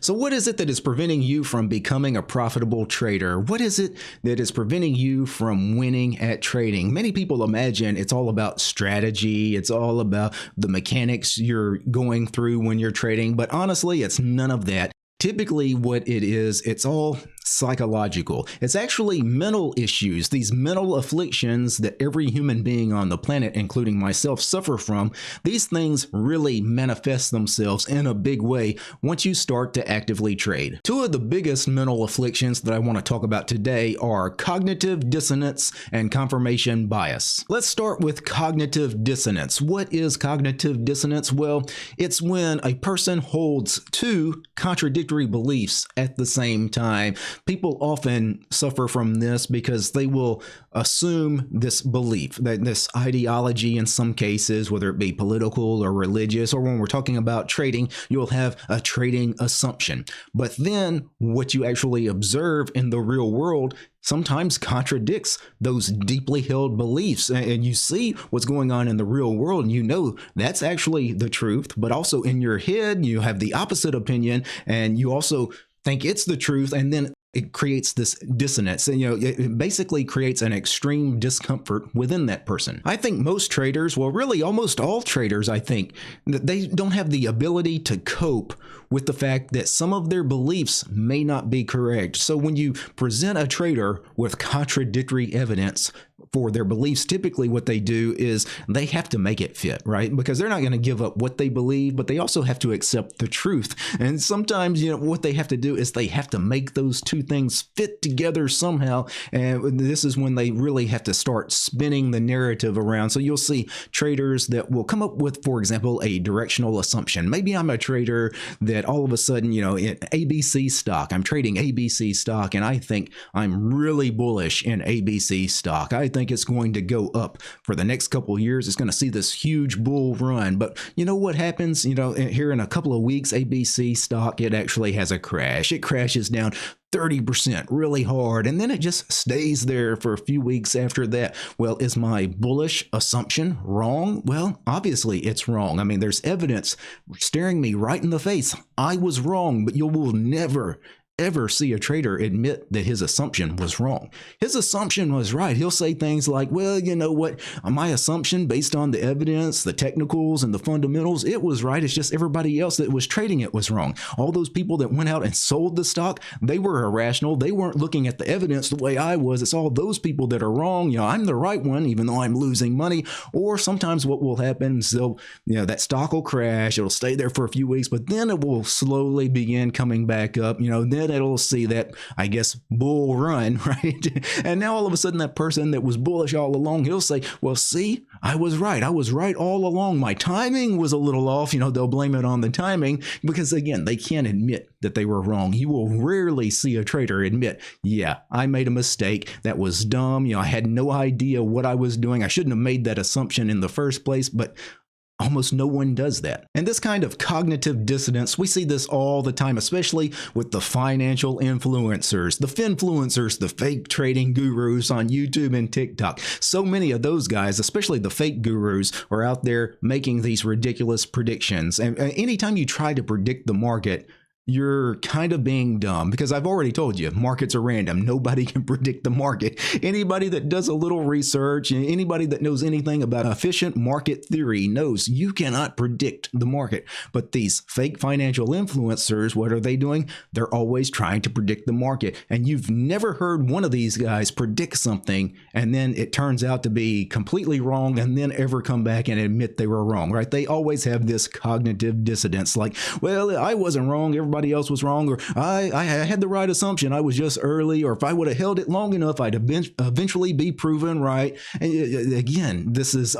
So what is it that is preventing you from becoming a profitable trader? What is it that is preventing you from winning at trading? Many people imagine it's all about strategy. It's all about the mechanics you're going through when you're trading. But honestly, it's none of that. Typically what it is, it's all psychological. It's actually mental issues, these mental afflictions that every human being on the planet, including myself, suffer from. These things really manifest themselves in a big way once you start to actively trade. Two of the biggest mental afflictions that I want to talk about today are cognitive dissonance and confirmation bias. Let's start with cognitive dissonance. What is cognitive dissonance? Well, it's when a person holds two contradictory beliefs at the same time. People often suffer from this because they will assume this belief, that this ideology in some cases, whether it be political or religious, or when we're talking about trading, you'll have a trading assumption. But then what you actually observe in the real world sometimes contradicts those deeply held beliefs. And you see what's going on in the real world, and you know that's actually the truth. But also in your head, you have the opposite opinion, and you also think it's the truth, and then it creates this dissonance, and it basically creates an extreme discomfort within that person. I think most traders, well, really almost all traders, I think, that they don't have the ability to cope with the fact that some of their beliefs may not be correct. So when you present a trader with contradictory evidence for their beliefs, typically what they do is they have to make it fit, right? Because they're not going to give up what they believe, but they also have to accept the truth. And sometimes, what they have to do is they have to make those two things fit together somehow. And this is when they really have to start spinning the narrative around. So you'll see traders that will come up with, for example, a directional assumption. Maybe I'm a trader that all of a sudden, in ABC stock, I'm trading ABC stock, and I think I'm really bullish in ABC stock. I think it's going to go up for the next couple of years. It's going to see this huge bull run. But you know what happens? Here in a couple of weeks, ABC stock, it actually has a crash. It crashes down 30% really hard, and then it just stays there for a few weeks after that. Well, is my bullish assumption wrong? Well, obviously it's wrong. I mean, there's evidence staring me right in the face. I was wrong, but you will never ever see a trader admit that his assumption was wrong. His assumption was right. He'll say things like, well, you know what, my assumption based on the evidence, the technicals, and the fundamentals, it was right. It's just everybody else that was trading it was wrong. All those people that went out and sold the stock, they were irrational. They weren't looking at the evidence the way I was. It's all those people that are wrong. I'm the right one, even though I'm losing money. Or sometimes what will happen is that stock will crash. It'll stay there for a few weeks, but then it will slowly begin coming back up. Then it'll see that, I guess, bull run, right? And now all of a sudden that person that was bullish all along, he'll say, well, see, I was right. I was right all along. My timing was a little off. They'll blame it on the timing because, again, they can't admit that they were wrong. You will rarely see a trader admit, yeah, I made a mistake. That was dumb. I had no idea what I was doing. I shouldn't have made that assumption in the first place, but almost no one does that. And this kind of cognitive dissonance, we see this all the time, especially with the financial influencers, the finfluencers, the fake trading gurus on YouTube and TikTok. So many of those guys, especially the fake gurus, are out there making these ridiculous predictions. And anytime you try to predict the market, you're kind of being dumb, because I've already told you, markets are random. Nobody can predict the market. Anybody that does a little research, and anybody that knows anything about efficient market theory knows you cannot predict the market. But these fake financial influencers, what are they doing? They're always trying to predict the market. And you've never heard one of these guys predict something and then it turns out to be completely wrong and then ever come back and admit they were wrong, right? They always have this cognitive dissonance, like, well, I wasn't wrong, everybody else was wrong, or I had the right assumption, I was just early, or if I would have held it long enough, I'd eventually be proven right. And again, this is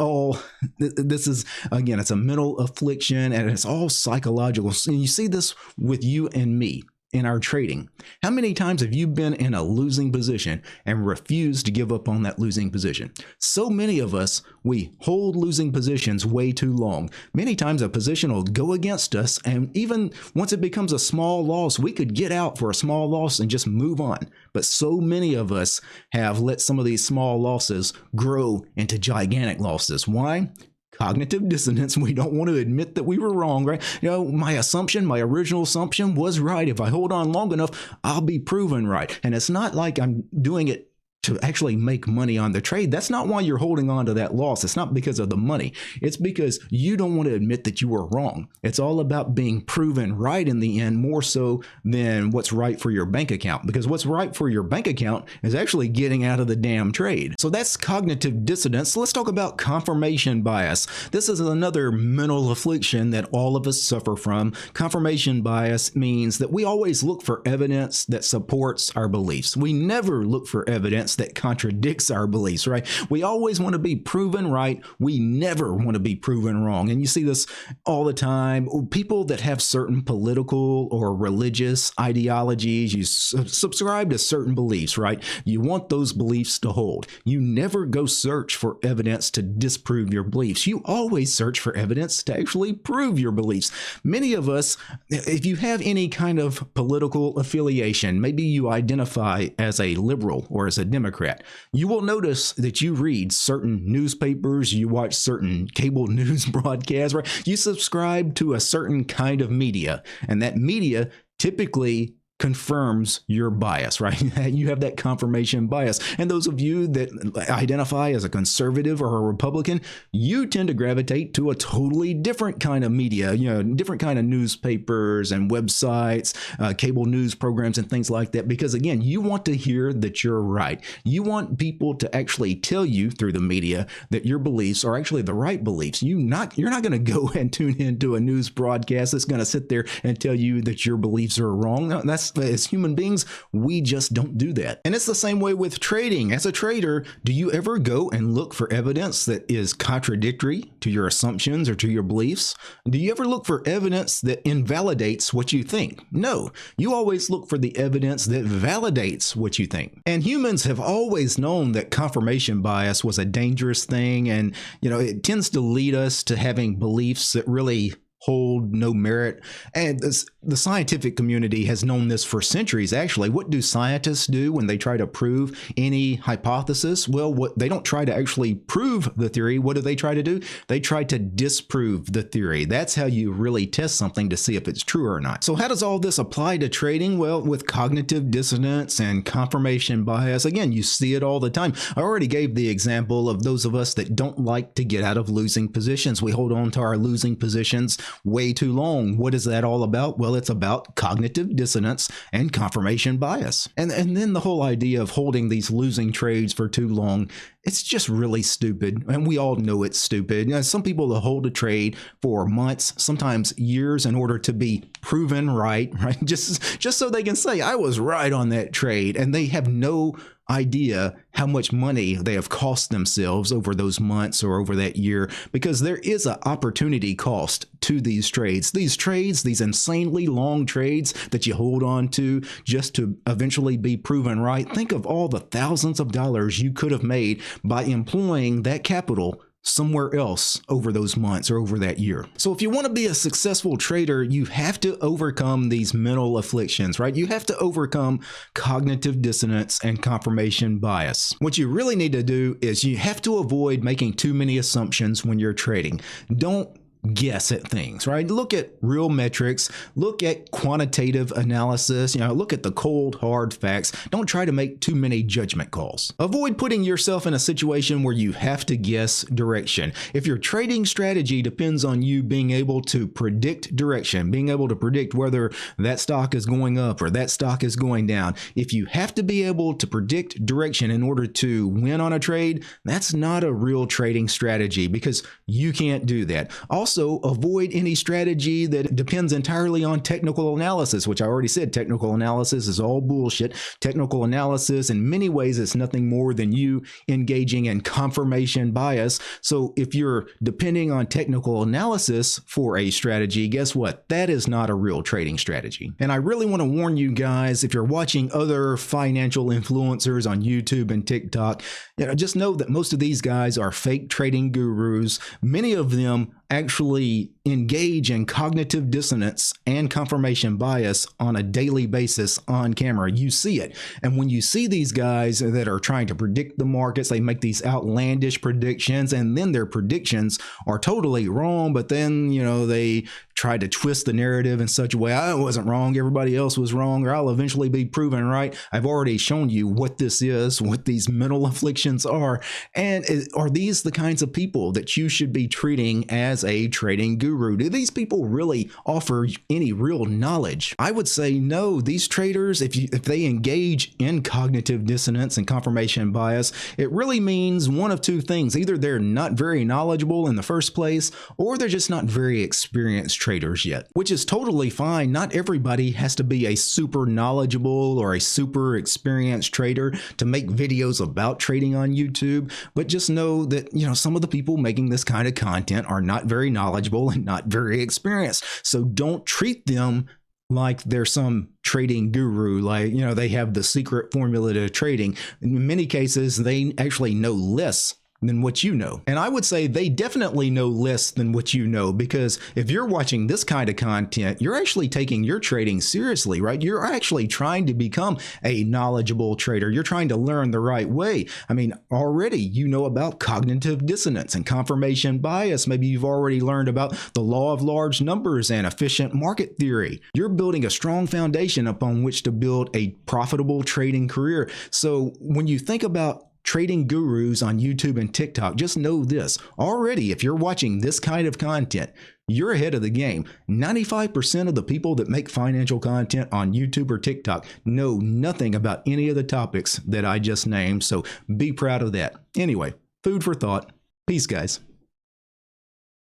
again, it's a mental affliction, and it's all psychological. And you see this with you and me in our trading. How many times have you been in a losing position and refused to give up on that losing position? So many of us, we hold losing positions way too long. Many times a position will go against us, and even once it becomes a small loss, we could get out for a small loss and just move on. But so many of us have let some of these small losses grow into gigantic losses. Why? cognitive dissonance. We don't want to admit that we were wrong, right? My assumption, my original assumption was right. If I hold on long enough, I'll be proven right. And it's not like I'm doing it to actually make money on the trade. That's not why you're holding on to that loss. It's not because of the money. It's because you don't want to admit that you were wrong. It's all about being proven right in the end, more so than what's right for your bank account, because what's right for your bank account is actually getting out of the damn trade. So that's cognitive dissonance. Let's talk about confirmation bias. This is another mental affliction that all of us suffer from. Confirmation bias means that we always look for evidence that supports our beliefs. We never look for evidence that contradicts our beliefs, right? We always want to be proven right. We never want to be proven wrong. And you see this all the time. People that have certain political or religious ideologies, you subscribe to certain beliefs, right? You want those beliefs to hold. You never go search for evidence to disprove your beliefs. You always search for evidence to actually prove your beliefs. Many of us, if you have any kind of political affiliation, maybe you identify as a liberal or as a Democrat, you will notice that you read certain newspapers, you watch certain cable news broadcasts, right? You subscribe to a certain kind of media, and that media typically confirms your bias, right? You have that confirmation bias. And those of you that identify as a conservative or a Republican, you tend to gravitate to a totally different kind of media, different kind of newspapers and websites, cable news programs and things like that. Because again, you want to hear that you're right. You want people to actually tell you through the media that your beliefs are actually the right beliefs. You're not going to go and tune into a news broadcast that's going to sit there and tell you that your beliefs are wrong. No, as human beings, we just don't do that. And it's the same way with trading. As a trader, do you ever go and look for evidence that is contradictory to your assumptions or to your beliefs? Do you ever look for evidence that invalidates what you think? No, you always look for the evidence that validates what you think. And humans have always known that confirmation bias was a dangerous thing, and it tends to lead us to having beliefs that really hold no merit. And the scientific community has known this for centuries, actually. What do scientists do when they try to prove any hypothesis? Well, they don't try to actually prove the theory. What do they try to do? They try to disprove the theory. That's how you really test something to see if it's true or not. So how does all this apply to trading? Well, with cognitive dissonance and confirmation bias, again, you see it all the time. I already gave the example of those of us that don't like to get out of losing positions. We hold on to our losing positions way too long. What is that all about? Well, it's about cognitive dissonance and confirmation bias. And then the whole idea of holding these losing trades for too long, it's just really stupid. And we all know it's stupid. Some people will hold a trade for months, sometimes years, in order to be proven right? Just so they can say, I was right on that trade. And they have no idea how much money they have cost themselves over those months or over that year, because there is an opportunity cost to these trades. These insanely long trades that you hold on to just to eventually be proven right. Think of all the thousands of dollars you could have made by employing that capital somewhere else over those months or over that year. So if you want to be a successful trader, you have to overcome these mental afflictions, right? You have to overcome cognitive dissonance and confirmation bias. What you really need to do is you have to avoid making too many assumptions when you're trading. Don't guess at things, right? Look at real metrics, look at quantitative analysis, look at the cold, hard facts. Don't try to make too many judgment calls. Avoid putting yourself in a situation where you have to guess direction. If your trading strategy depends on you being able to predict direction, being able to predict whether that stock is going up or that stock is going down, if you have to be able to predict direction in order to win on a trade, that's not a real trading strategy, because you can't do that. Also, avoid any strategy that depends entirely on technical analysis, which I already said, technical analysis is all bullshit. Technical analysis, in many ways, is nothing more than you engaging in confirmation bias. So if you're depending on technical analysis for a strategy, guess what? That is not a real trading strategy. And I really want to warn you guys, if you're watching other financial influencers on YouTube and TikTok, just know that most of these guys are fake trading gurus. Many of them actually actually engage in cognitive dissonance and confirmation bias on a daily basis on camera. You see it. And when you see these guys that are trying to predict the markets, they make these outlandish predictions, and then their predictions are totally wrong, but then, you know, they try to twist the narrative in such a way, I wasn't wrong, everybody else was wrong, or I'll eventually be proven right. I've already shown you what this is, what these mental afflictions are. And are these the kinds of people that you should be treating as a trading guru? Do these people really offer any real knowledge? I would say no. These traders, if they engage in cognitive dissonance and confirmation bias, it really means one of two things. Either they're not very knowledgeable in the first place, or they're just not very experienced traders yet, which is totally fine. Not everybody has to be a super knowledgeable or a super experienced trader to make videos about trading on YouTube, but just know that, you know, some of the people making this kind of content are not very knowledgeable and not very experienced. So don't treat them like they're some trading guru, like, you know, they have the secret formula to trading. In many cases, they actually know less than what you know. And I would say they definitely know less than what you know, because if you're watching this kind of content, you're actually taking your trading seriously, right? You're actually trying to become a knowledgeable trader. You're trying to learn the right way. I mean, already you know about cognitive dissonance and confirmation bias. Maybe you've already learned about the law of large numbers and efficient market theory. You're building a strong foundation upon which to build a profitable trading career. So when you think about trading gurus on YouTube and TikTok, just know this. Already, if you're watching this kind of content, you're ahead of the game. 95% of the people that make financial content on YouTube or TikTok know nothing about any of the topics that I just named, so be proud of that. Anyway, food for thought. Peace, guys.